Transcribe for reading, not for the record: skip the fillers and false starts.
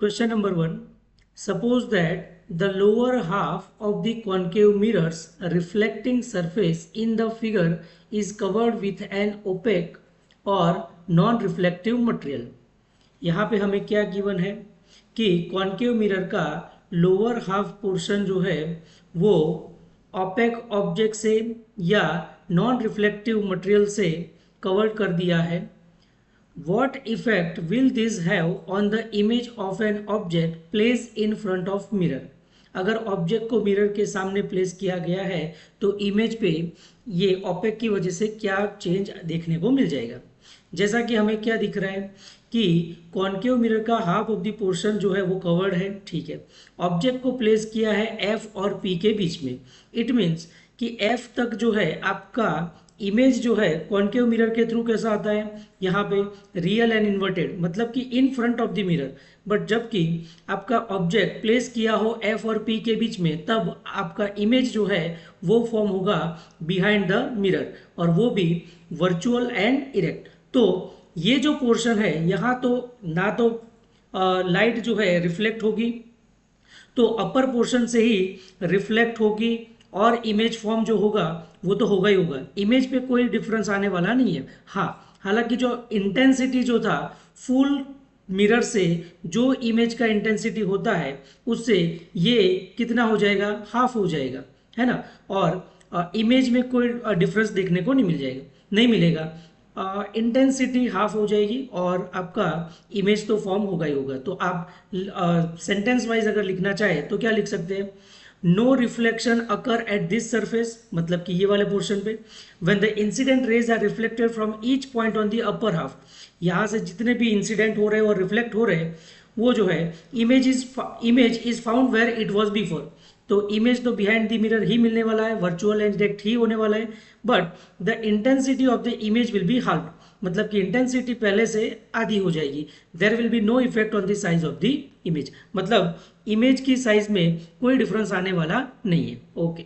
Question number 1. Suppose that the lower half of the concave mirror's reflecting surface in the figure is covered with an opaque or non-reflective material. यहाँ पे हमें क्या given है कि concave mirror का lower half portion जो है वो ऑपेक ऑब्जेक्ट से या नॉन रिफ्लेक्टिव मटेरियल से कवर कर दिया है. What effect will this have on the image of an object placed in front of mirror? अगर ऑब्जेक्ट को मिरर के सामने प्लेस किया गया है तो इमेज पे ये ऑपेक की वजह से क्या चेंज देखने को मिल जाएगा. जैसा कि हमें क्या दिख रहा है कि कॉन्केव मिरर का हाफ ऑफ द पोर्शन जो है वो कवर्ड है. ठीक है, ऑब्जेक्ट को प्लेस किया है एफ और पी के बीच में. इट मीन्स कि एफ तक जो है आपका इमेज जो है कॉन्केव मिरर के थ्रू कैसा आता है, यहाँ पे रियल एंड इन्वर्टेड, मतलब कि in front of the mirror. But जबकि आपका ऑब्जेक्ट प्लेस किया हो एफ और पी के बीच में, तब आपका इमेज जो है वो फॉर्म होगा बिहाइंड द मिरर, और वो भी वर्चुअल एंड इरेक्ट. तो ये जो पोर्शन है यहाँ तो ना तो लाइट जो है रिफ्लेक्ट होगी, तो अपर पोर्शन से ही रिफ्लेक्ट होगी और इमेज फॉर्म जो होगा वो तो होगा ही होगा. इमेज पे कोई डिफरेंस आने वाला नहीं है. हाँ, हालांकि जो इंटेंसिटी जो था फुल मिरर से जो इमेज का इंटेंसिटी होता है उससे ये कितना हो जाएगा, हाफ हो जाएगा, है ना. और इमेज में कोई डिफरेंस देखने को नहीं मिलेगा. इंटेंसिटी हाफ हो जाएगी और आपका इमेज तो फॉर्म होगा ही होगा. तो आप सेंटेंस वाइज अगर लिखना चाहे तो क्या लिख सकते हैं, no reflection occur at this surface, मतलब कि ये वाले पोर्शन पे, when the incident rays are reflected from each point on the upper half. यहाँ से जितने भी इंसिडेंट हो रहे हैं और रिफ्लेक्ट हो रहे हैं वो जो है image is found where it was before. तो इमेज तो बिहाइंड द मिरर ही मिलने वाला है, वर्चुअल एंड डायरेक्ट ही होने वाला है. But the intensity of the image will be half, मतलब कि इंटेंसिटी पहले से आधी हो जाएगी. There will be no effect on the size of the image, मतलब इमेज की साइज में कोई डिफरेंस आने वाला नहीं है. ओके.